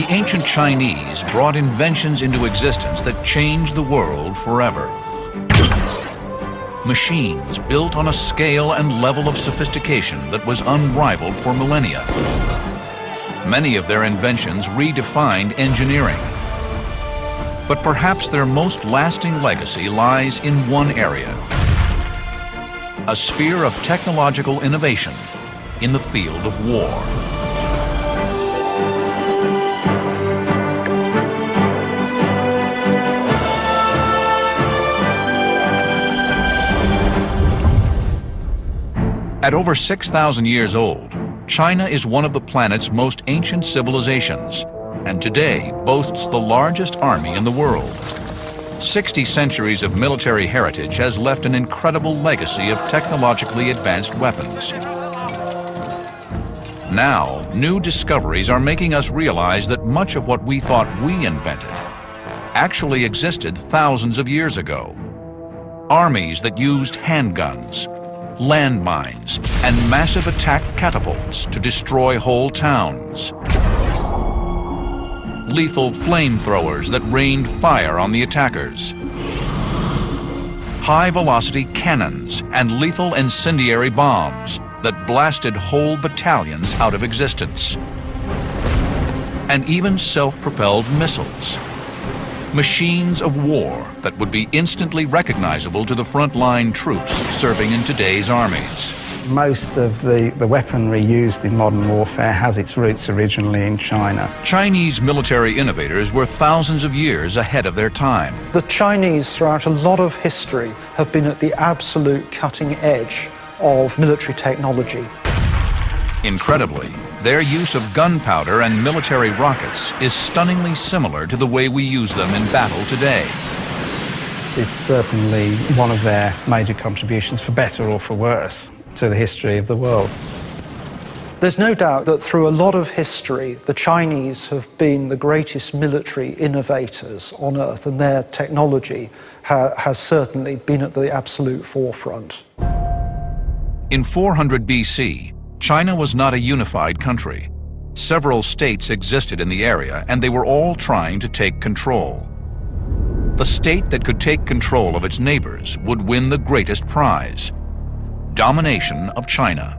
The ancient Chinese brought inventions into existence that changed the world forever. Machines built on a scale and level of sophistication that was unrivaled for millennia. Many of their inventions redefined engineering. But perhaps their most lasting legacy lies in one area: a sphere of technological innovation in the field of war. At over 6,000 years old, China is one of the planet's most ancient civilizations, and today boasts the largest army in the world. 60 centuries of military heritage has left an incredible legacy of technologically advanced weapons. Now, new discoveries are making us realize that much of what we thought we invented actually existed thousands of years ago. Armies that used handguns, landmines, and massive attack catapults to destroy whole towns. Lethal flamethrowers that rained fire on the attackers. High-velocity cannons and lethal incendiary bombs that blasted whole battalions out of existence. And even self-propelled missiles. Machines of war that would be instantly recognizable to the frontline troops serving in today's armies. Most of the weaponry used in modern warfare has its roots originally in China. Chinese military innovators were thousands of years ahead of their time. The Chinese, throughout a lot of history, have been at the absolute cutting edge of military technology. Incredibly, their use of gunpowder and military rockets is stunningly similar to the way we use them in battle today. It's certainly one of their major contributions, for better or for worse, to the history of the world. There's no doubt that through a lot of history, the Chinese have been the greatest military innovators on Earth, and their technology has certainly been at the absolute forefront. In 400 BC, China was not a unified country. Several states existed in the area, and they were all trying to take control. The state that could take control of its neighbors would win the greatest prize: domination of China.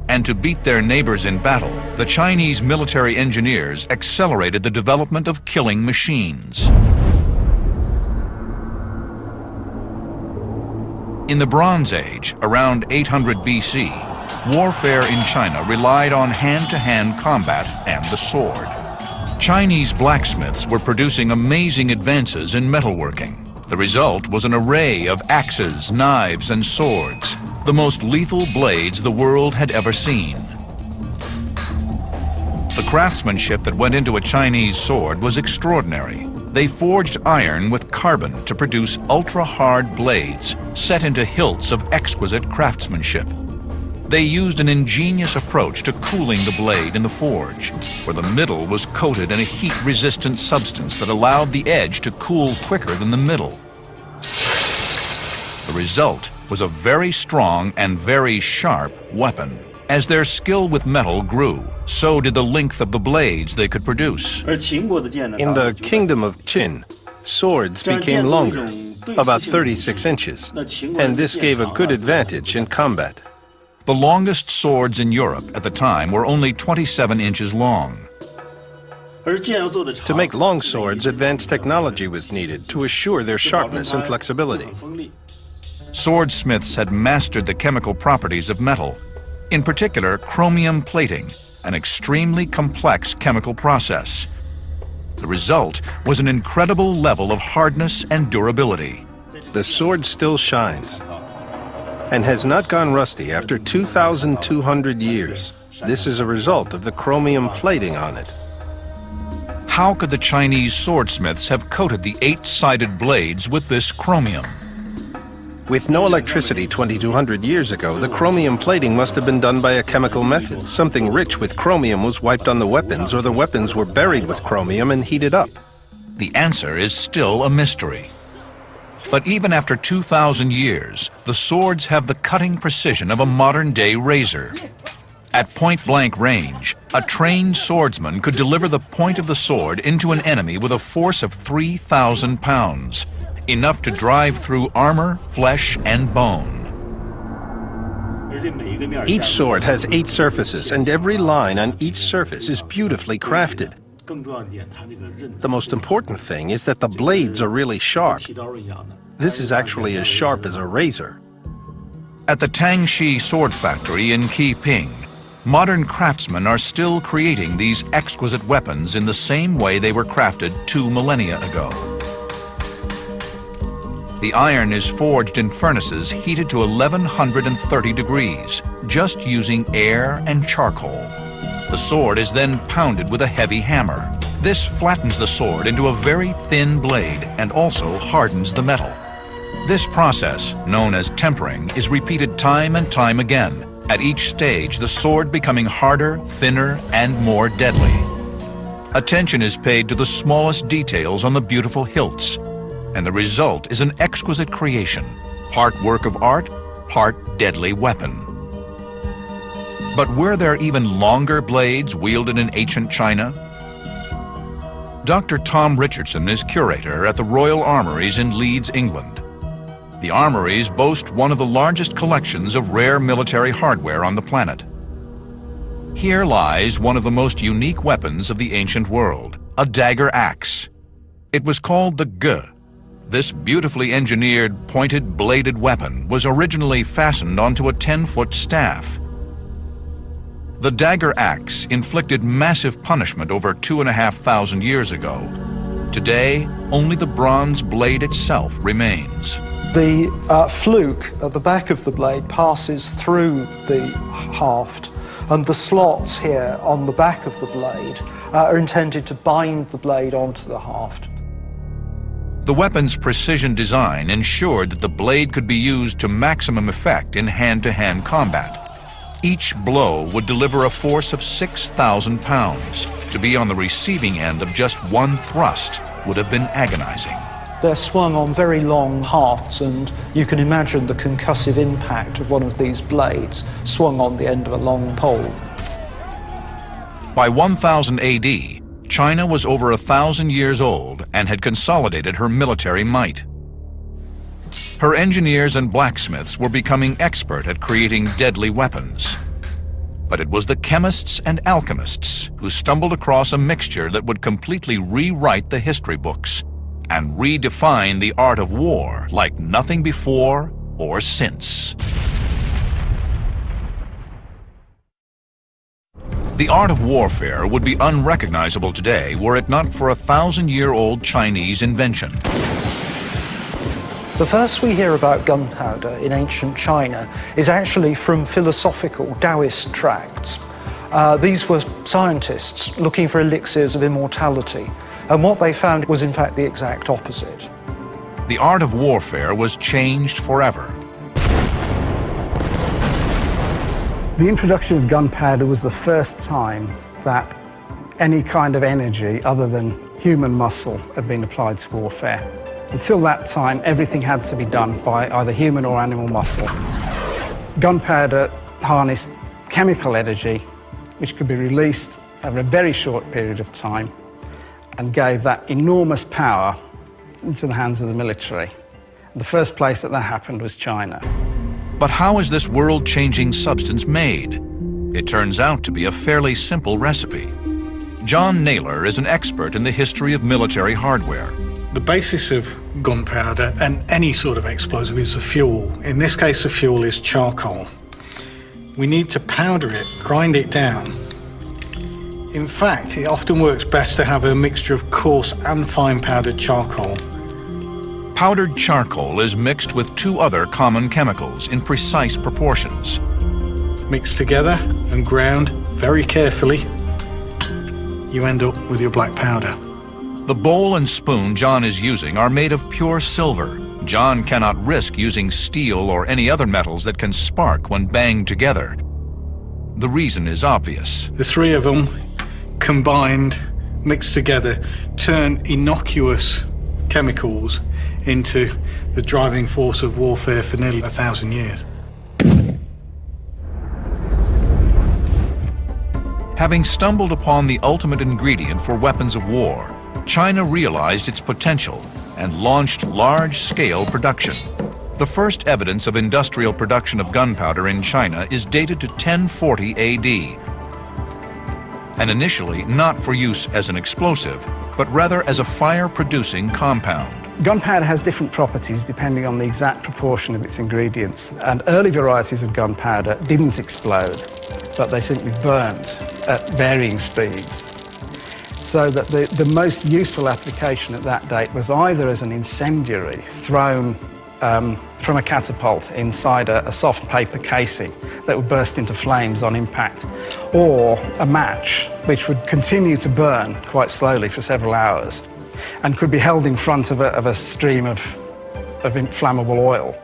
And to beat their neighbors in battle, the Chinese military engineers accelerated the development of killing machines. In the Bronze Age, around 800 BC, warfare in China relied on hand-to-hand combat and the sword. Chinese blacksmiths were producing amazing advances in metalworking. The result was an array of axes, knives, and swords, the most lethal blades the world had ever seen. The craftsmanship that went into a Chinese sword was extraordinary. They forged iron with carbon to produce ultra-hard blades set into hilts of exquisite craftsmanship. They used an ingenious approach to cooling the blade in the forge, where the middle was coated in a heat-resistant substance that allowed the edge to cool quicker than the middle. The result was a very strong and very sharp weapon. As their skill with metal grew, so did the length of the blades they could produce. In the Kingdom of Qin, swords became longer, about 36 inches, and this gave a good advantage in combat. The longest swords in Europe at the time were only 27 inches long. To make long swords, advanced technology was needed to assure their sharpness and flexibility. Swordsmiths had mastered the chemical properties of metal, in particular chromium plating, an extremely complex chemical process. The result was an incredible level of hardness and durability. The sword still shines and has not gone rusty after 2,200 years. This is a result of the chromium plating on it. How could the Chinese swordsmiths have coated the 8-sided blades with this chromium? With no electricity 2,200 years ago, the chromium plating must have been done by a chemical method. Something rich with chromium was wiped on the weapons, or the weapons were buried with chromium and heated up. The answer is still a mystery. But even after 2,000 years, the swords have the cutting precision of a modern-day razor. At point-blank range, a trained swordsman could deliver the point of the sword into an enemy with a force of 3,000 pounds, enough to drive through armor, flesh, and bone. Each sword has 8 surfaces, and every line on each surface is beautifully crafted. The most important thing is that the blades are really sharp. This is actually as sharp as a razor. At the Tangxi sword factory in Qiping, modern craftsmen are still creating these exquisite weapons in the same way they were crafted 2 millennia ago. The iron is forged in furnaces heated to 1130 degrees, just using air and charcoal. The sword is then pounded with a heavy hammer. This flattens the sword into a very thin blade and also hardens the metal. This process, known as tempering, is repeated time and time again, at each stage the sword becoming harder, thinner, and more deadly. Attention is paid to the smallest details on the beautiful hilts, and the result is an exquisite creation, part work of art, part deadly weapon. But were there even longer blades wielded in ancient China? Dr. Tom Richardson is curator at the Royal Armouries in Leeds, England. The armories boast one of the largest collections of rare military hardware on the planet. Here lies one of the most unique weapons of the ancient world, a dagger axe. It was called the Ge. This beautifully engineered, pointed, bladed weapon was originally fastened onto a 10-foot staff. The dagger axe inflicted massive punishment over 2,500 years ago. Today, only the bronze blade itself remains. The fluke at the back of the blade passes through the haft, and the slots here on the back of the blade are intended to bind the blade onto the haft. The weapon's precision design ensured that the blade could be used to maximum effect in hand-to-hand combat. Each blow would deliver a force of 6,000 pounds. To be on the receiving end of just one thrust would have been agonizing. They're swung on very long hafts, and you can imagine the concussive impact of one of these blades swung on the end of a long pole. By 1000 AD, China was over 1,000 years old and had consolidated her military might. Her engineers and blacksmiths were becoming expert at creating deadly weapons. But it was the chemists and alchemists who stumbled across a mixture that would completely rewrite the history books and redefine the art of war like nothing before or since. The art of warfare would be unrecognizable today were it not for a 1,000-year-old Chinese invention. The first we hear about gunpowder in ancient China is actually from philosophical Taoist tracts. These were scientists looking for elixirs of immortality, and what they found was in fact the exact opposite. The art of warfare was changed forever. The introduction of gunpowder was the first time that any kind of energy other than human muscle had been applied to warfare. Until that time, everything had to be done by either human or animal muscle. Gunpowder harnessed chemical energy, which could be released over a very short period of time, and gave that enormous power into the hands of the military. The first place that happened was China. But how is this world-changing substance made? It turns out to be a fairly simple recipe. John Naylor is an expert in the history of military hardware. The basis of gunpowder and any sort of explosive is a fuel. In this case, the fuel is charcoal. We need to powder it, grind it down. In fact, it often works best to have a mixture of coarse and fine powdered charcoal. Powdered charcoal is mixed with 2 other common chemicals in precise proportions. Mixed together and ground very carefully, you end up with your black powder. The bowl and spoon John is using are made of pure silver. John cannot risk using steel or any other metals that can spark when banged together. The reason is obvious. The 3 of them combined, mixed together, turn innocuous chemicals into the driving force of warfare for nearly 1,000 years. Having stumbled upon the ultimate ingredient for weapons of war, China realized its potential and launched large-scale production. The first evidence of industrial production of gunpowder in China is dated to 1040 AD, and initially not for use as an explosive, but rather as a fire-producing compound. Gunpowder has different properties depending on the exact proportion of its ingredients, and early varieties of gunpowder didn't explode, but they simply burnt at varying speeds. So that the most useful application at that date was either as an incendiary thrown from a catapult inside a soft paper casing that would burst into flames on impact, or a match which would continue to burn quite slowly for several hours and could be held in front of a stream of inflammable oil.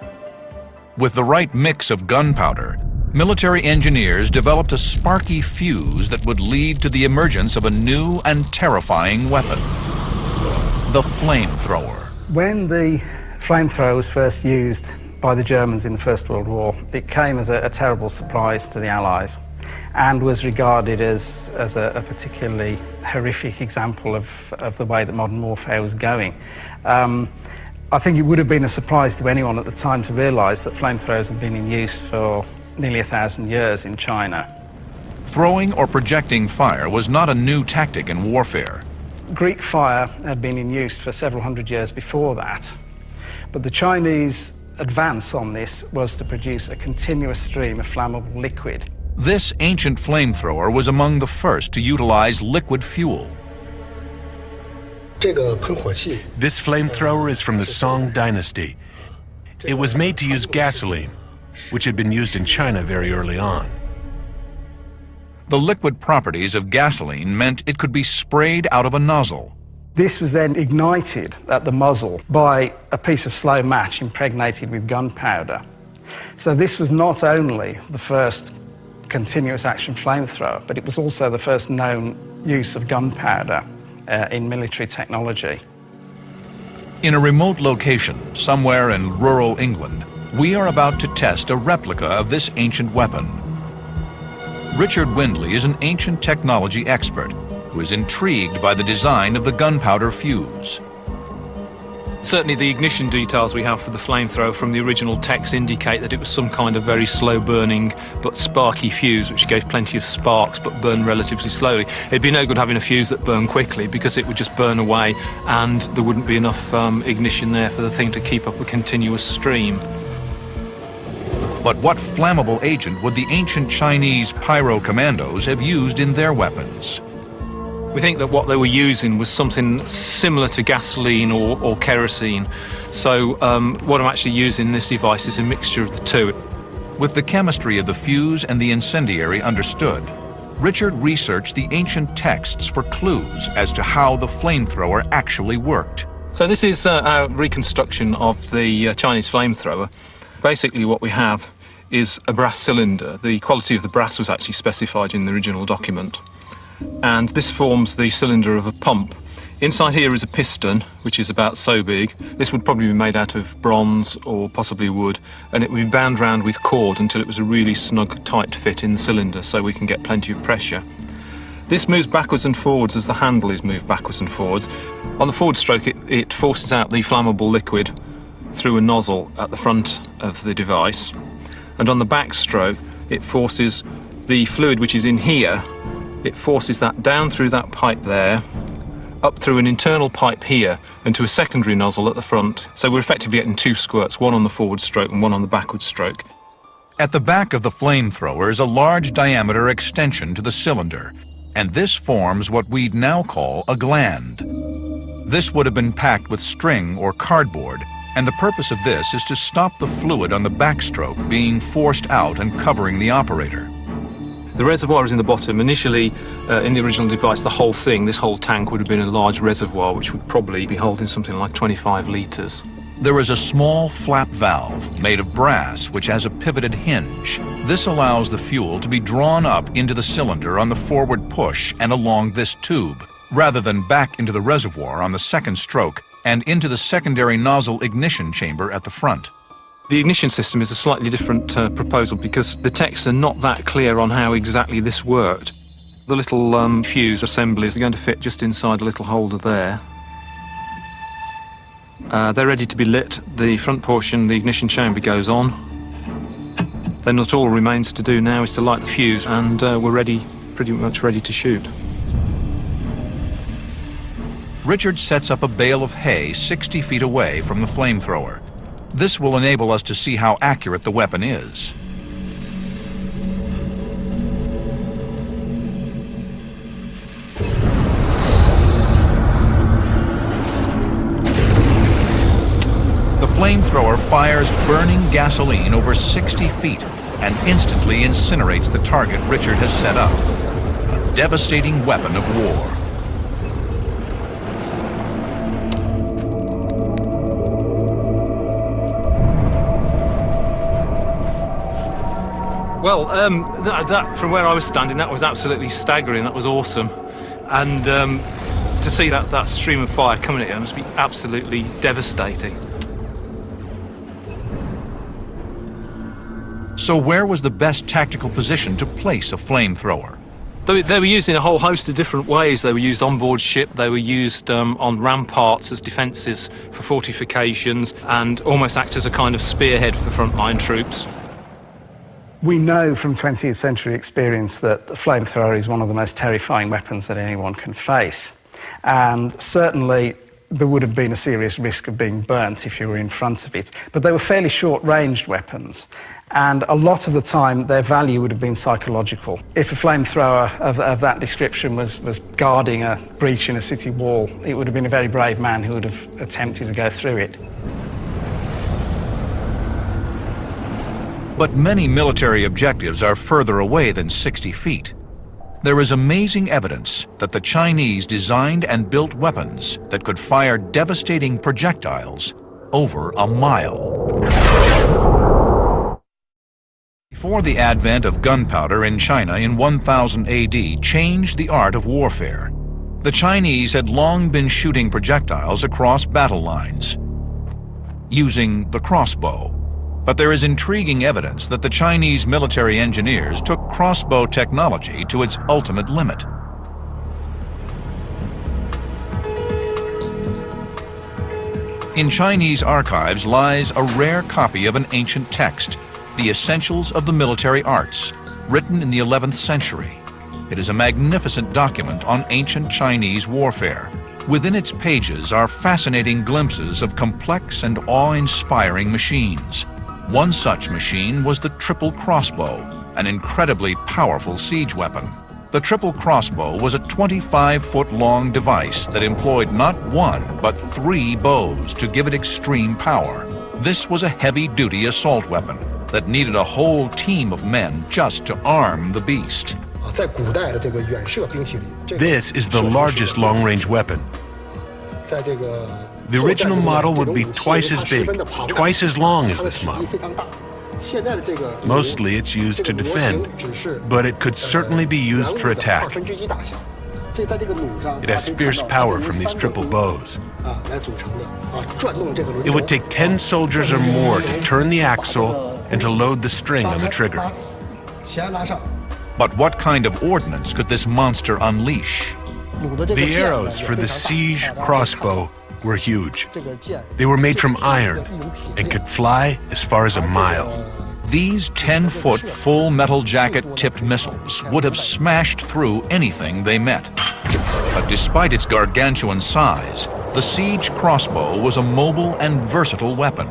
With the right mix of gunpowder, military engineers developed a sparky fuse that would lead to the emergence of a new and terrifying weapon: the flamethrower. When the flamethrower was first used by the Germans in the First World War, it came as a terrible surprise to the Allies and was regarded as a particularly horrific example of the way that modern warfare was going. I think it would have been a surprise to anyone at the time to realise that flamethrowers had been in use for nearly 1,000 years in China. Throwing or projecting fire was not a new tactic in warfare. Greek fire had been in use for several hundred years before that, but the Chinese advance on this was to produce a continuous stream of flammable liquid. This ancient flamethrower was among the first to utilize liquid fuel. This flamethrower is from the Song dynasty. It was made to use gasoline, which had been used in China very early on. The liquid properties of gasoline meant it could be sprayed out of a nozzle. This was then ignited at the muzzle by a piece of slow match impregnated with gunpowder. So this was not only the first continuous action flamethrower, but it was also the first known use of gunpowder in military technology. In a remote location, somewhere in rural England, we are about to test a replica of this ancient weapon. Richard Windley is an ancient technology expert who is intrigued by the design of the gunpowder fuse. Certainly the ignition details we have for the flamethrower from the original text indicate that it was some kind of very slow burning but sparky fuse which gave plenty of sparks but burned relatively slowly. It'd be no good having a fuse that burned quickly because it would just burn away and there wouldn't be enough ignition there for the thing to keep up a continuous stream. But what flammable agent would the ancient Chinese pyro commandos have used in their weapons? We think that what they were using was something similar to gasoline or kerosene. So what I'm actually using in this device is a mixture of the two. With the chemistry of the fuse and the incendiary understood, Richard researched the ancient texts for clues as to how the flamethrower actually worked. So this is our reconstruction of the Chinese flamethrower. Basically what we have is a brass cylinder. The quality of the brass was actually specified in the original document. And this forms the cylinder of a pump. Inside here is a piston, which is about so big. This would probably be made out of bronze or possibly wood, and it would be bound round with cord until it was a really snug, tight fit in the cylinder so we can get plenty of pressure. This moves backwards and forwards as the handle is moved backwards and forwards. On the forward stroke, it forces out the flammable liquid through a nozzle at the front of the device. And on the back stroke, it forces the fluid which is in here, it forces that down through that pipe there, up through an internal pipe here, and to a secondary nozzle at the front. So we're effectively getting two squirts, one on the forward stroke and one on the backward stroke. At the back of the flamethrower is a large diameter extension to the cylinder, and this forms what we'd now call a gland. This would have been packed with string or cardboard, and the purpose of this is to stop the fluid on the backstroke being forced out and covering the operator. The reservoir is in the bottom. Initially, in the original device, the whole thing, this whole tank, would have been a large reservoir which would probably be holding something like 25 litres. There is a small flap valve made of brass which has a pivoted hinge. This allows the fuel to be drawn up into the cylinder on the forward push and along this tube, rather than back into the reservoir on the second stroke and into the secondary nozzle ignition chamber at the front. The ignition system is a slightly different proposal because the texts are not that clear on how exactly this worked. The little fuse assemblies are going to fit just inside a little holder there. They're ready to be lit. The front portion, the ignition chamber, goes on. Then what all remains to do now is to light the fuse, and we're ready, pretty much ready to shoot. Richard sets up a bale of hay 60 feet away from the flamethrower. This will enable us to see how accurate the weapon is. The flamethrower fires burning gasoline over 60 feet and instantly incinerates the target Richard has set up. A devastating weapon of war. Well, that from where I was standing, that was absolutely staggering. That was awesome. And to see that stream of fire coming at you must be absolutely devastating. So where was the best tactical position to place a flamethrower? They were used in a whole host of different ways. They were used on board ship, they were used on ramparts as defences for fortifications, and almost act as a kind of spearhead for frontline troops. We know from 20th century experience that the flamethrower is one of the most terrifying weapons that anyone can face. And certainly there would have been a serious risk of being burnt if you were in front of it. But they were fairly short-ranged weapons. And a lot of the time, their value would have been psychological. If a flamethrower of that description was guarding a breach in a city wall, it would have been a very brave man who would have attempted to go through it. But many military objectives are further away than 60 feet. There is amazing evidence that the Chinese designed and built weapons that could fire devastating projectiles over a mile. Before the advent of gunpowder in China in 1000 AD changed the art of warfare, the Chinese had long been shooting projectiles across battle lines, using the crossbow. But there is intriguing evidence that the Chinese military engineers took crossbow technology to its ultimate limit. In Chinese archives lies a rare copy of an ancient text, The Essentials of the Military Arts, written in the 11th century. It is a magnificent document on ancient Chinese warfare. Within its pages are fascinating glimpses of complex and awe-inspiring machines. One such machine was the triple crossbow, an incredibly powerful siege weapon. The triple crossbow was a 25-foot-long device that employed not one, but 3 bows to give it extreme power. This was a heavy-duty assault weapon that needed a whole team of men just to arm the beast. This is the largest long-range weapon. The original model would be twice as big, twice as long as this model. Mostly it's used to defend, but it could certainly be used for attack. It has fierce power from these triple bows. It would take 10 soldiers or more to turn the axle and to load the string on the trigger. But what kind of ordnance could this monster unleash? The arrows for the siege crossbow were huge. They were made from iron and could fly as far as a mile. These 10-foot full metal jacket-tipped missiles would have smashed through anything they met. But despite its gargantuan size, the siege crossbow was a mobile and versatile weapon.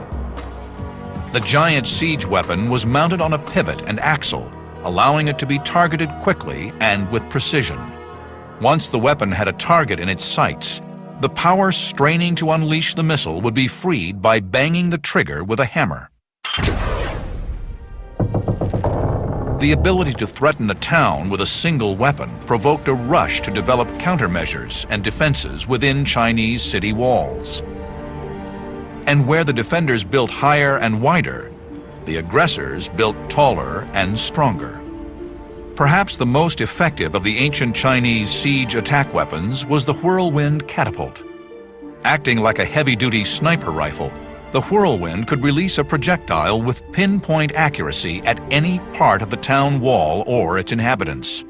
The giant siege weapon was mounted on a pivot and axle, allowing it to be targeted quickly and with precision. Once the weapon had a target in its sights, the power straining to unleash the missile would be freed by banging the trigger with a hammer. The ability to threaten a town with a single weapon provoked a rush to develop countermeasures and defenses within Chinese city walls. And where the defenders built higher and wider, the aggressors built taller and stronger. Perhaps the most effective of the ancient Chinese siege attack weapons was the whirlwind catapult. Acting like a heavy-duty sniper rifle, the whirlwind could release a projectile with pinpoint accuracy at any part of the town wall or its inhabitants.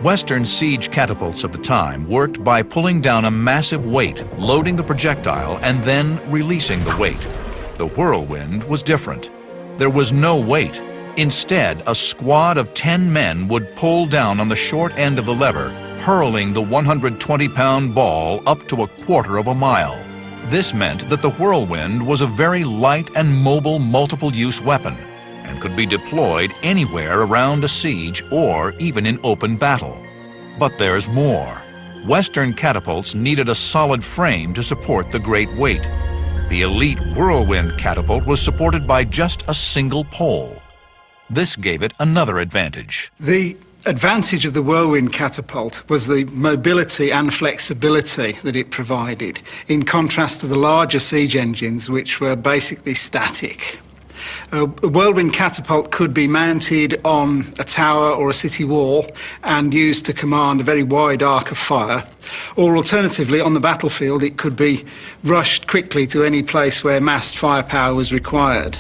Western siege catapults of the time worked by pulling down a massive weight, loading the projectile, and then releasing the weight. The whirlwind was different. There was no weight. Instead, a squad of 10 men would pull down on the short end of the lever, hurling the 120-pound ball up to a quarter of a mile. This meant that the whirlwind was a very light and mobile multiple-use weapon and could be deployed anywhere around a siege or even in open battle. But there's more. Western catapults needed a solid frame to support the great weight. The elite whirlwind catapult was supported by just a single pole. This gave it another advantage. The advantage of the whirlwind catapult was the mobility and flexibility that it provided, in contrast to the larger siege engines, which were basically static. A whirlwind catapult could be mounted on a tower or a city wall and used to command a very wide arc of fire, or alternatively, on the battlefield, it could be rushed quickly to any place where massed firepower was required.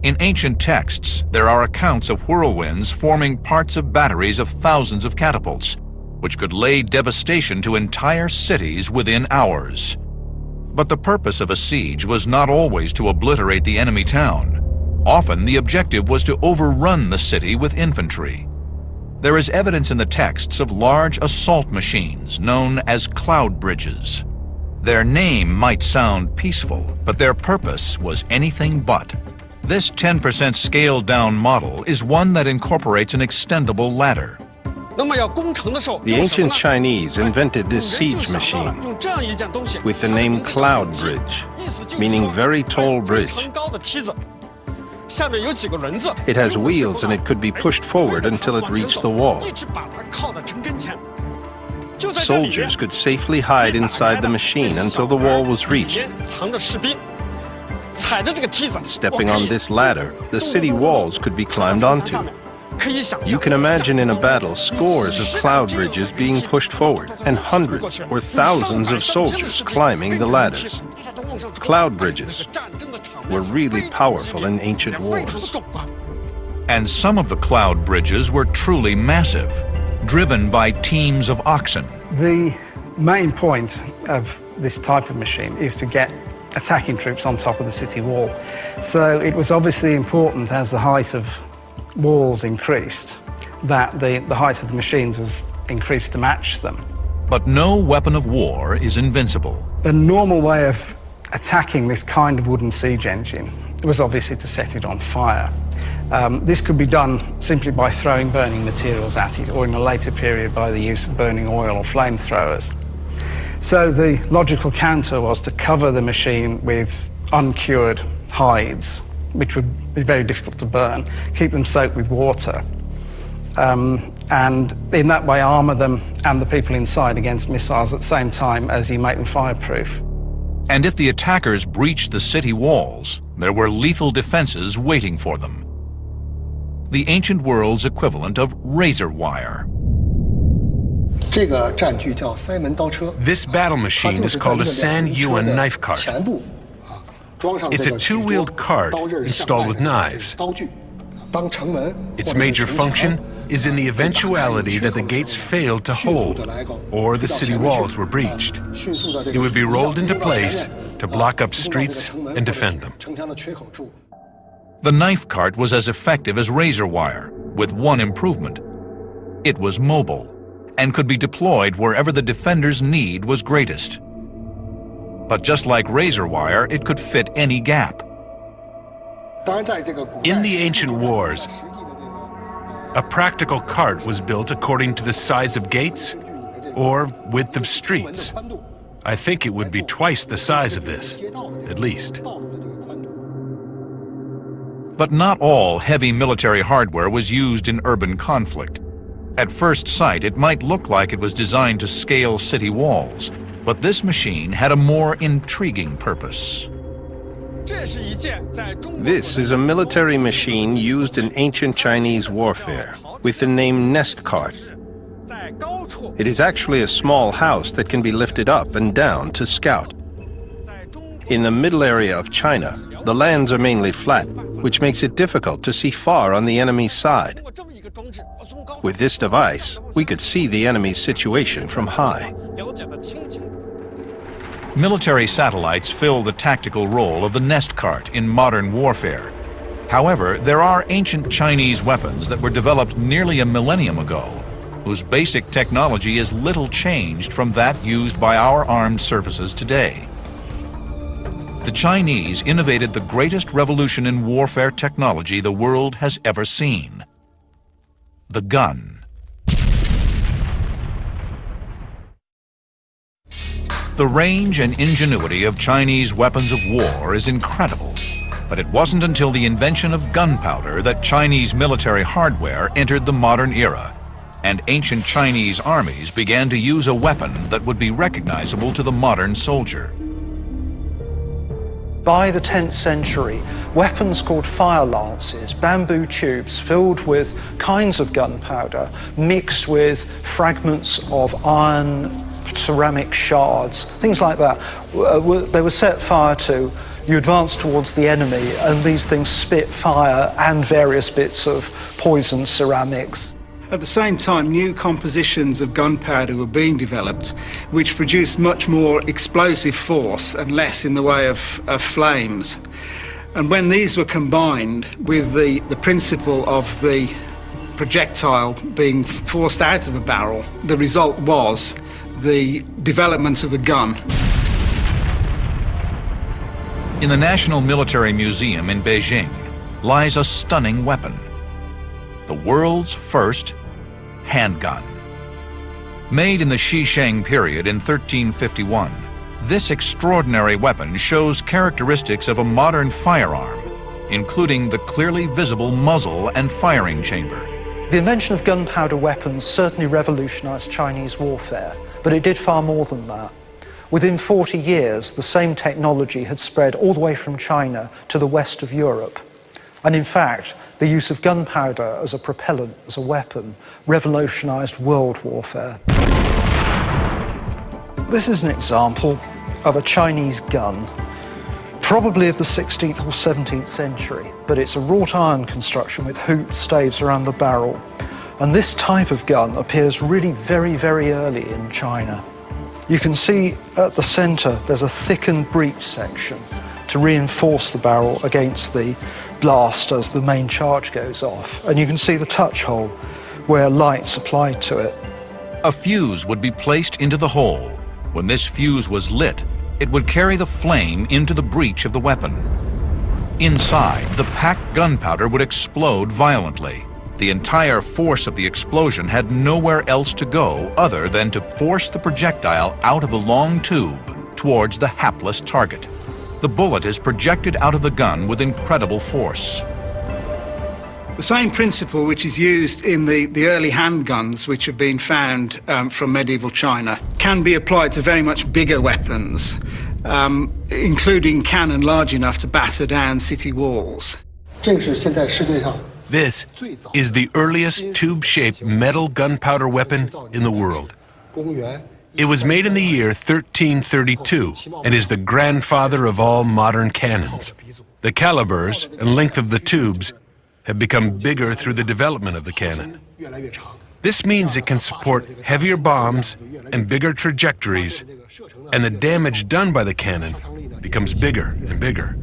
In ancient texts, there are accounts of whirlwinds forming parts of batteries of thousands of catapults, which could lay devastation to entire cities within hours. But the purpose of a siege was not always to obliterate the enemy town. Often the objective was to overrun the city with infantry. There is evidence in the texts of large assault machines known as cloud bridges. Their name might sound peaceful, but their purpose was anything but. This 10% scaled-down model is one that incorporates an extendable ladder. The ancient Chinese invented this siege machine with the name cloud bridge, meaning very tall bridge. It has wheels and it could be pushed forward until it reached the wall. Soldiers could safely hide inside the machine until the wall was reached. Stepping on this ladder, the city walls could be climbed onto. You can imagine in a battle scores of cloud bridges being pushed forward and hundreds or thousands of soldiers climbing the ladders. Cloud bridges were really powerful in ancient wars. And some of the cloud bridges were truly massive, driven by teams of oxen. The main point of this type of machine is to get attacking troops on top of the city wall. So it was obviously important, as the height of walls increased, that the height of the machines was increased to match them. But no weapon of war is invincible. The normal way of attacking this kind of wooden siege engine was obviously to set it on fire. This could be done simply by throwing burning materials at it, or in a later period by the use of burning oil or flamethrowers. So the logical counter was to cover the machine with uncured hides, which would be very difficult to burn, keep them soaked with water, and in that way armour them and the people inside against missiles at the same time as you make them fireproof. And if the attackers breached the city walls, there were lethal defenses waiting for them. The ancient world's equivalent of razor wire. This battle machine is called a San Yuan knife cart. It's a two-wheeled cart installed with knives. Its major function is in the eventuality that the gates failed to hold or the city walls were breached. It would be rolled into place to block up streets and defend them. The knife cart was as effective as razor wire, with one improvement. It was mobile and could be deployed wherever the defenders' need was greatest. But just like razor wire, it could fit any gap. In the ancient wars, a practical cart was built according to the size of gates or width of streets. I think it would be twice the size of this, at least. But not all heavy military hardware was used in urban conflict. At first sight, it might look like it was designed to scale city walls, but this machine had a more intriguing purpose. This is a military machine used in ancient Chinese warfare with the name nest cart. It is actually a small house that can be lifted up and down to scout. In the middle area of China, the lands are mainly flat, which makes it difficult to see far on the enemy's side. With this device, we could see the enemy's situation from high. Military satellites fill the tactical role of the nest cart in modern warfare. However, there are ancient Chinese weapons that were developed nearly a millennium ago, whose basic technology is little changed from that used by our armed services today. The Chinese innovated the greatest revolution in warfare technology the world has ever seen: the gun. The range and ingenuity of Chinese weapons of war is incredible, but it wasn't until the invention of gunpowder that Chinese military hardware entered the modern era, and ancient Chinese armies began to use a weapon that would be recognizable to the modern soldier. By the 10th century, weapons called fire lances, bamboo tubes filled with kinds of gunpowder, mixed with fragments of iron, ceramic shards, things like that, they were set fire to. You advance towards the enemy, and these things spit fire and various bits of poisoned ceramics. At the same time, new compositions of gunpowder were being developed, which produced much more explosive force and less in the way of flames. And when these were combined with the principle of the projectile being forced out of a barrel, the result was the development of the gun. In the National Military Museum in Beijing lies a stunning weapon: the world's first handgun. Made in the Xisheng period in 1351, this extraordinary weapon shows characteristics of a modern firearm, including the clearly visible muzzle and firing chamber. The invention of gunpowder weapons certainly revolutionized Chinese warfare, but it did far more than that. Within 40 years, the same technology had spread all the way from China to the west of Europe. And in fact, the use of gunpowder as a propellant, as a weapon, revolutionized world warfare. This is an example of a Chinese gun, probably of the 16th or 17th century, but it's a wrought iron construction with hooped staves around the barrel. And this type of gun appears really very, very early in China. You can see at the center there's a thickened breech section to reinforce the barrel against the blast as the main charge goes off. And you can see the touch hole where light's applied to it. A fuse would be placed into the hole. When this fuse was lit, it would carry the flame into the breech of the weapon. Inside, the packed gunpowder would explode violently. The entire force of the explosion had nowhere else to go other than to force the projectile out of the long tube towards the hapless target. The bullet is projected out of the gun with incredible force. The same principle which is used in the early handguns which have been found from medieval China can be applied to very much bigger weapons, including cannon large enough to batter down city walls. This is the earliest tube-shaped metal gunpowder weapon in the world. It was made in the year 1332 and is the grandfather of all modern cannons. The calibers and length of the tubes have become bigger through the development of the cannon. This means it can support heavier bombs and bigger trajectories, and the damage done by the cannon becomes bigger and bigger.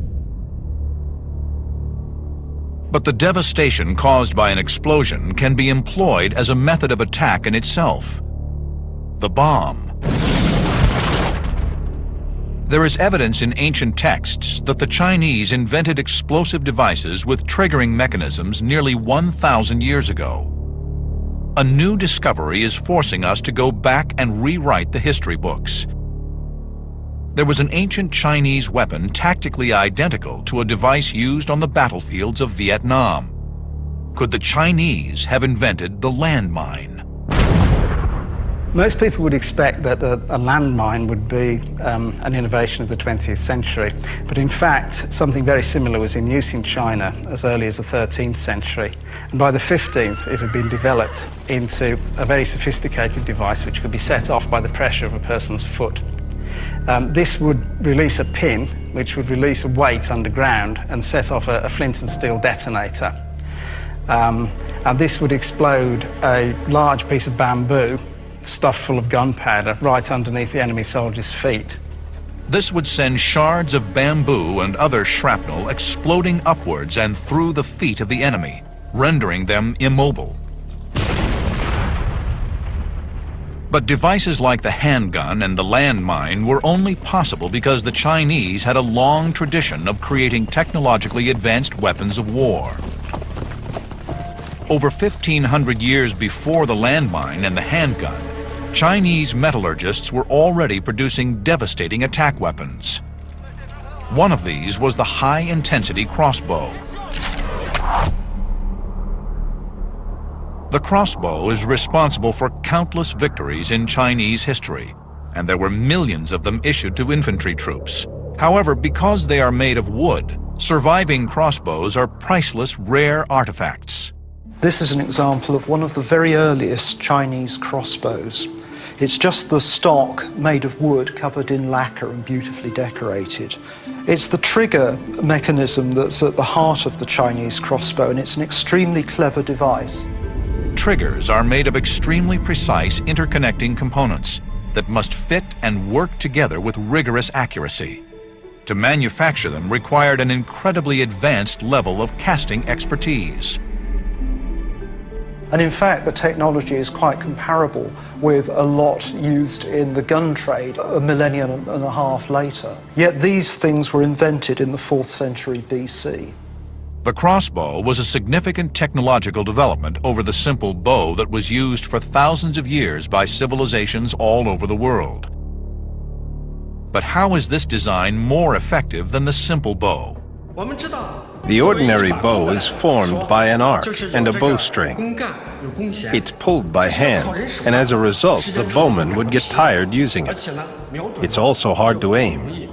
But the devastation caused by an explosion can be employed as a method of attack in itself: the bomb. There is evidence in ancient texts that the Chinese invented explosive devices with triggering mechanisms nearly 1,000 years ago. A new discovery is forcing us to go back and rewrite the history books. There was an ancient Chinese weapon tactically identical to a device used on the battlefields of Vietnam. Could the Chinese have invented the landmine? Most people would expect that a landmine would be an innovation of the 20th century, but in fact something very similar was in use in China as early as the 13th century, and by the 15th it had been developed into a very sophisticated device which could be set off by the pressure of a person's foot. This would release a pin which would release a weight underground and set off a flint and steel detonator. and this would explode a large piece of bamboo stuffed full of gunpowder right underneath the enemy soldier's feet. This would send shards of bamboo and other shrapnel exploding upwards and through the feet of the enemy, rendering them immobile. But devices like the handgun and the landmine were only possible because the Chinese had a long tradition of creating technologically advanced weapons of war. Over 1,500 years before the landmine and the handgun, Chinese metallurgists were already producing devastating attack weapons. One of these was the high-intensity crossbow. The crossbow is responsible for countless victories in Chinese history, and there were millions of them issued to infantry troops. However, because they are made of wood, surviving crossbows are priceless, rare artifacts. This is an example of one of the very earliest Chinese crossbows. It's just the stock made of wood covered in lacquer and beautifully decorated. It's the trigger mechanism that's at the heart of the Chinese crossbow, and it's an extremely clever device. Triggers are made of extremely precise interconnecting components that must fit and work together with rigorous accuracy. To manufacture them required an incredibly advanced level of casting expertise. And in fact, the technology is quite comparable with a lot used in the gun trade a millennium and a half later. Yet these things were invented in the 4th century BC. The crossbow was a significant technological development over the simple bow that was used for thousands of years by civilizations all over the world. But how is this design more effective than the simple bow? The ordinary bow is formed by an arc and a bowstring. It's pulled by hand, and as a result, the bowman would get tired using it. It's also hard to aim.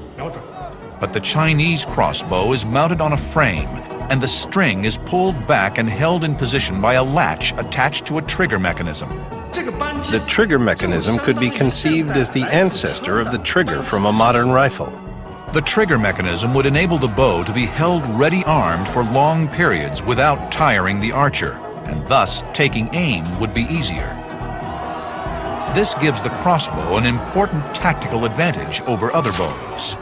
But the Chinese crossbow is mounted on a frame, and the string is pulled back and held in position by a latch attached to a trigger mechanism. The trigger mechanism could be conceived as the ancestor of the trigger from a modern rifle. The trigger mechanism would enable the bow to be held ready-armed for long periods without tiring the archer, and thus taking aim would be easier. This gives the crossbow an important tactical advantage over other bows.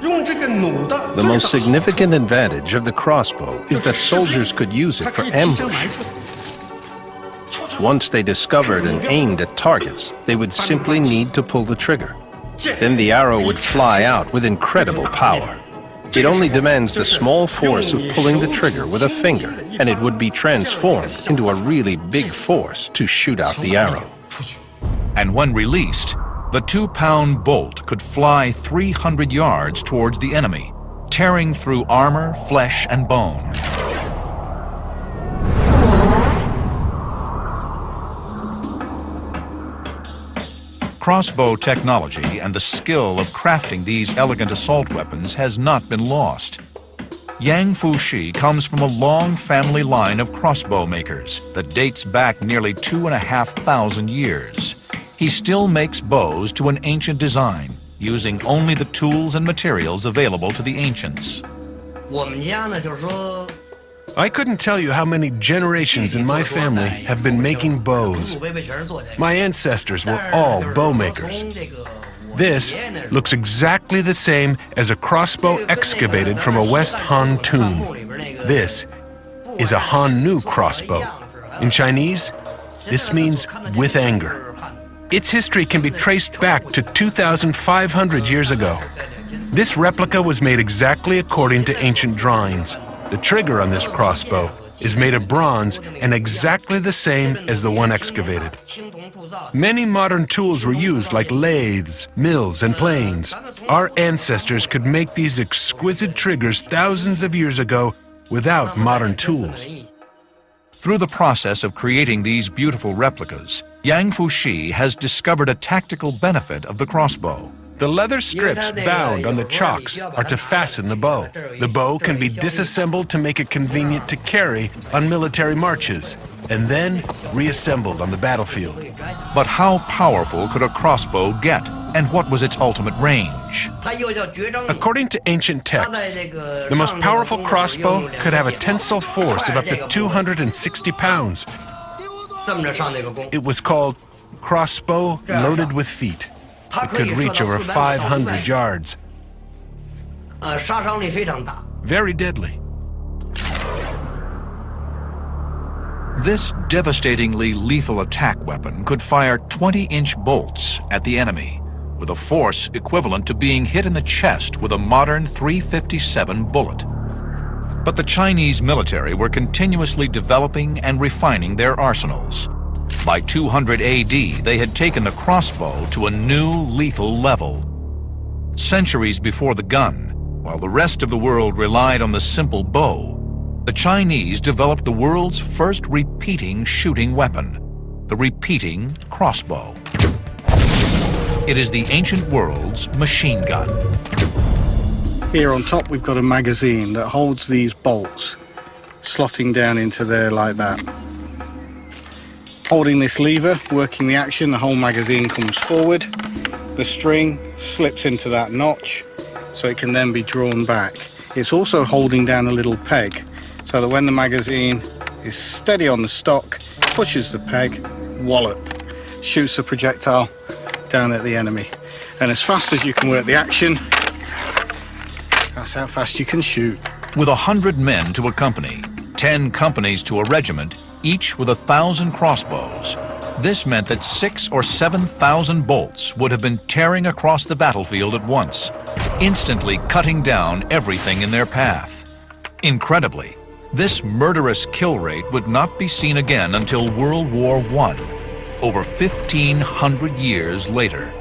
The most significant advantage of the crossbow is that soldiers could use it for ambush. Once they discovered and aimed at targets, they would simply need to pull the trigger. Then the arrow would fly out with incredible power. It only demands the small force of pulling the trigger with a finger, and it would be transformed into a really big force to shoot out the arrow. And when released, the 2-pound bolt could fly 300 yards towards the enemy, tearing through armor, flesh, and bone. Crossbow technology and the skill of crafting these elegant assault weapons has not been lost. Yang Fushi comes from a long family line of crossbow makers that dates back nearly 2,500 years. He still makes bows to an ancient design, using only the tools and materials available to the ancients. I couldn't tell you how many generations in my family have been making bows. My ancestors were all bow makers. This looks exactly the same as a crossbow excavated from a West Han tomb. This is a Han Nu crossbow. In Chinese, this means with anger. Its history can be traced back to 2,500 years ago. This replica was made exactly according to ancient drawings. The trigger on this crossbow is made of bronze and exactly the same as the one excavated. Many modern tools were used like lathes, mills, and planes. Our ancestors could make these exquisite triggers thousands of years ago without modern tools. Through the process of creating these beautiful replicas, Yang Fushi has discovered a tactical benefit of the crossbow. The leather strips bound on the chocks are to fasten the bow. The bow can be disassembled to make it convenient to carry on military marches, and then reassembled on the battlefield. But how powerful could a crossbow get And what was its ultimate range? According to ancient texts, the most powerful crossbow could have a tensile force of up to 260 pounds. It was called crossbow loaded with feet. It could reach over 500 yards. Very deadly. This devastatingly lethal attack weapon could fire 20-inch bolts at the enemy, with a force equivalent to being hit in the chest with a modern .357 bullet. But the Chinese military were continuously developing and refining their arsenals. By 200 AD, they had taken the crossbow to a new lethal level. Centuries before the gun, while the rest of the world relied on the simple bow, the Chinese developed the world's first repeating shooting weapon, the repeating crossbow. It is the ancient world's machine gun. Here on top we've got a magazine that holds these bolts, slotting down into there like that. Holding this lever, working the action, the whole magazine comes forward. The string slips into that notch, so it can then be drawn back. It's also holding down a little peg, so that when the magazine is steady on the stock, pushes the peg, wallop, shoots the projectile down at the enemy. And as fast as you can work the action, that's how fast you can shoot. With 100 men to a company, 10 companies to a regiment, each with 1,000 crossbows, this meant that 6,000 or 7,000 bolts would have been tearing across the battlefield at once, instantly cutting down everything in their path. Incredibly, this murderous kill rate would not be seen again until World War I, over 1,500 years later.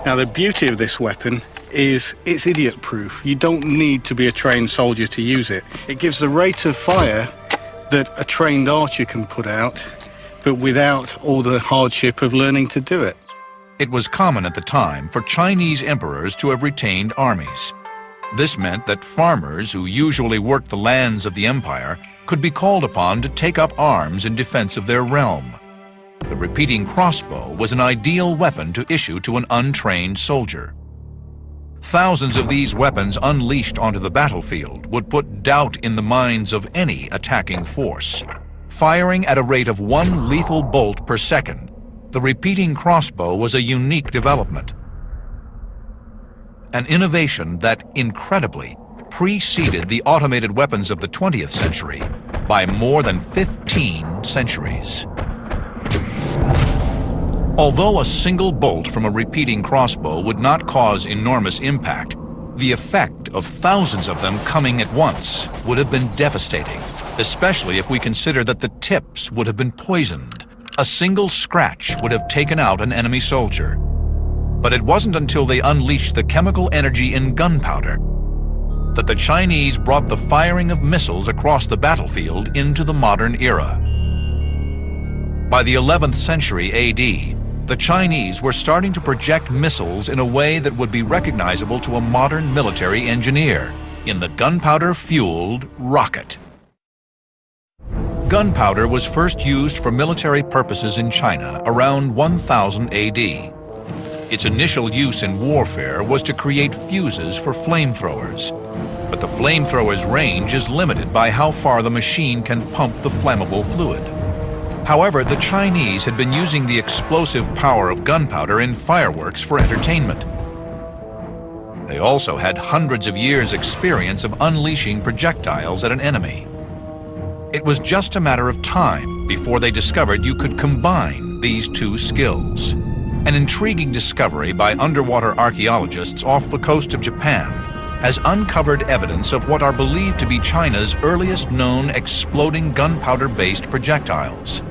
Now, the beauty of this weapon is it's idiot-proof. You don't need to be a trained soldier to use it. It gives the rate of fire that a trained archer can put out, but without all the hardship of learning to do it. It was common at the time for Chinese emperors to have retained armies. This meant that farmers who usually worked the lands of the empire could be called upon to take up arms in defense of their realm. The repeating crossbow was an ideal weapon to issue to an untrained soldier. Thousands of these weapons unleashed onto the battlefield would put doubt in the minds of any attacking force. Firing at a rate of 1 lethal bolt per second, the repeating crossbow was a unique development. An innovation that, incredibly, preceded the automated weapons of the 20th century by more than 15 centuries. Although a single bolt from a repeating crossbow would not cause enormous impact, the effect of thousands of them coming at once would have been devastating, especially if we consider that the tips would have been poisoned. A single scratch would have taken out an enemy soldier. But it wasn't until they unleashed the chemical energy in gunpowder that the Chinese brought the firing of missiles across the battlefield into the modern era. By the 11th century AD, the Chinese were starting to project missiles in a way that would be recognizable to a modern military engineer in the gunpowder-fueled rocket. Gunpowder was first used for military purposes in China around 1000 AD. Its initial use in warfare was to create fuses for flamethrowers, but the flamethrower's range is limited by how far the machine can pump the flammable fluid. However, the Chinese had been using the explosive power of gunpowder in fireworks for entertainment. They also had hundreds of years' experience of unleashing projectiles at an enemy. It was just a matter of time before they discovered you could combine these two skills. An intriguing discovery by underwater archaeologists off the coast of Japan has uncovered evidence of what are believed to be China's earliest known exploding gunpowder-based projectiles.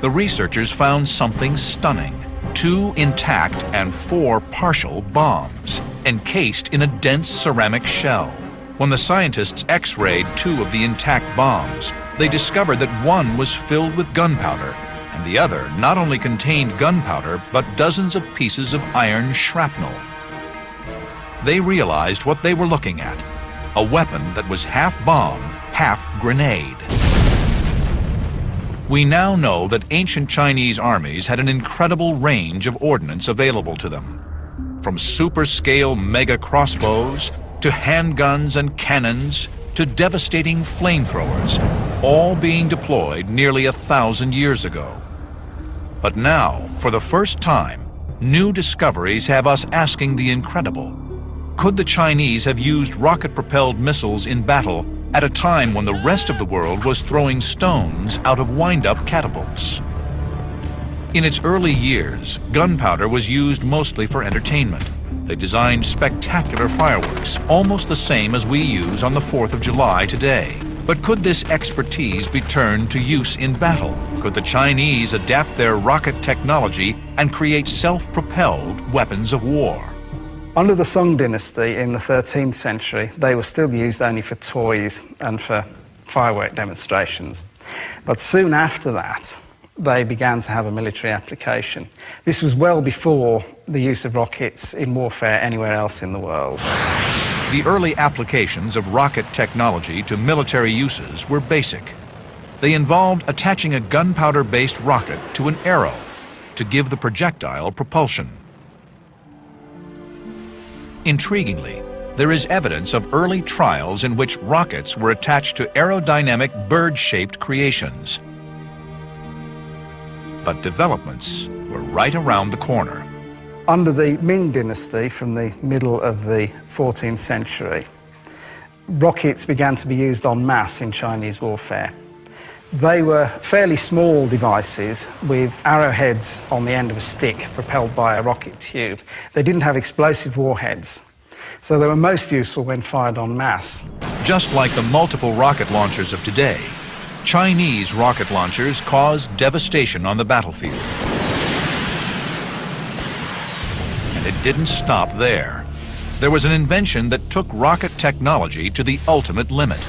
The researchers found something stunning: 2 intact and 4 partial bombs, encased in a dense ceramic shell. When the scientists X-rayed 2 of the intact bombs, they discovered that one was filled with gunpowder, and the other not only contained gunpowder, but dozens of pieces of iron shrapnel. They realized what they were looking at: a weapon that was half bomb, half grenade. We now know that ancient Chinese armies had an incredible range of ordnance available to them. From super-scale mega crossbows, to handguns and cannons, to devastating flamethrowers, all being deployed nearly 1,000 years ago. But now, for the first time, new discoveries have us asking the incredible. Could the Chinese have used rocket-propelled missiles in battle at a time when the rest of the world was throwing stones out of wind-up catapults? In its early years, gunpowder was used mostly for entertainment. They designed spectacular fireworks, almost the same as we use on the 4th of July today. But could this expertise be turned to use in battle? Could the Chinese adapt their rocket technology and create self-propelled weapons of war? Under the Song dynasty in the 13th century, they were still used only for toys and for firework demonstrations. But soon after that, they began to have a military application. This was well before the use of rockets in warfare anywhere else in the world. The early applications of rocket technology to military uses were basic. They involved attaching a gunpowder-based rocket to an arrow to give the projectile propulsion. Intriguingly, there is evidence of early trials in which rockets were attached to aerodynamic bird-shaped creations. But developments were right around the corner. Under the Ming dynasty, from the middle of the 14th century, rockets began to be used en masse in Chinese warfare. They were fairly small devices with arrowheads on the end of a stick propelled by a rocket tube. They didn't have explosive warheads, so they were most useful when fired en masse. Just like the multiple rocket launchers of today, Chinese rocket launchers caused devastation on the battlefield. And it didn't stop there. There was an invention that took rocket technology to the ultimate limit.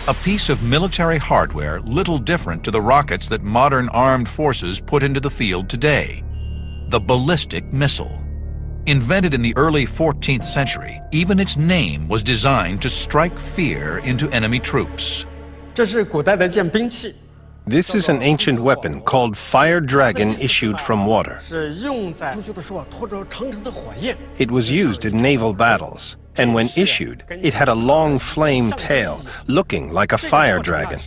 A piece of military hardware little different to the rockets that modern armed forces put into the field today. The ballistic missile. Invented in the early 14th century, even its name was designed to strike fear into enemy troops. This is an ancient weapon called Fire Dragon issued from water. It was used in naval battles, and when issued, it had a long flame tail, looking like a fire dragon.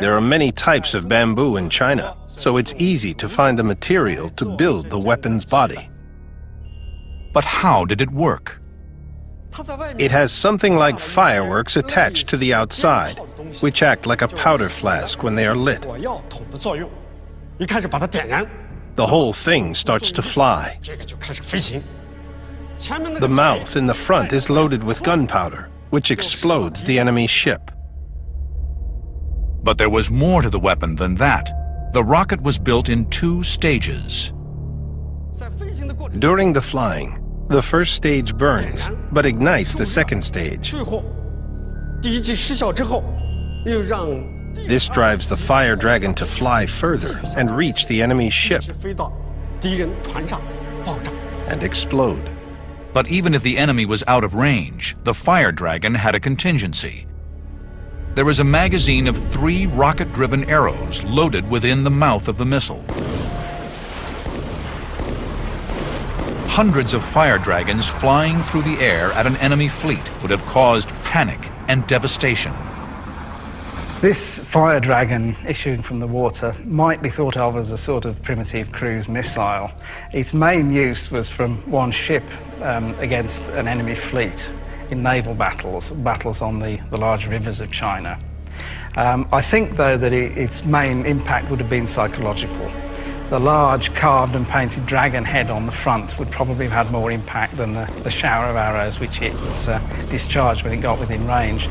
There are many types of bamboo in China, so it's easy to find the material to build the weapon's body. But how did it work? It has something like fireworks attached to the outside, which act like a powder flask when they are lit. The whole thing starts to fly. The mouth in the front is loaded with gunpowder, which explodes the enemy ship. But there was more to the weapon than that. The rocket was built in 2 stages. During the flying, the first stage burns, but ignites the second stage. This drives the Fire Dragon to fly further and reach the enemy's ship and explode. But even if the enemy was out of range, the Fire Dragon had a contingency. There was a magazine of 3 rocket-driven arrows loaded within the mouth of the missile. Hundreds of fire dragons flying through the air at an enemy fleet would have caused panic and devastation. This fire dragon issuing from the water might be thought of as a sort of primitive cruise missile. Its main use was from one ship against an enemy fleet in naval battles on the large rivers of China. I think, though, that its main impact would have been psychological. The large carved and painted dragon head on the front would probably have had more impact than the shower of arrows which it was discharged when it got within range.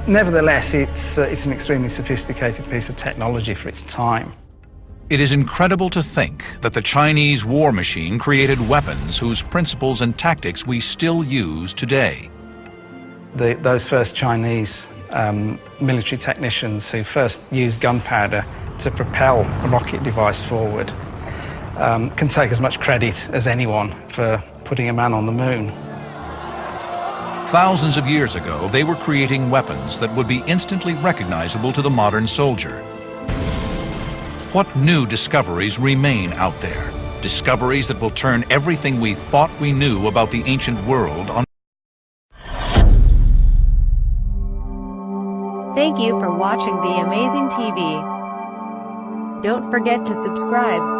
Nevertheless, it's an extremely sophisticated piece of technology for its time. It is incredible to think that the Chinese war machine created weapons whose principles and tactics we still use today. Those first Chinese military technicians who first used gunpowder to propel a rocket device forward can take as much credit as anyone for putting a man on the moon. Thousands of years ago, they were creating weapons that would be instantly recognizable to the modern soldier. What new discoveries remain out there? Discoveries that will turn everything we thought we knew about the ancient world on. Thank you for watching The Amazing TV. Don't forget to subscribe.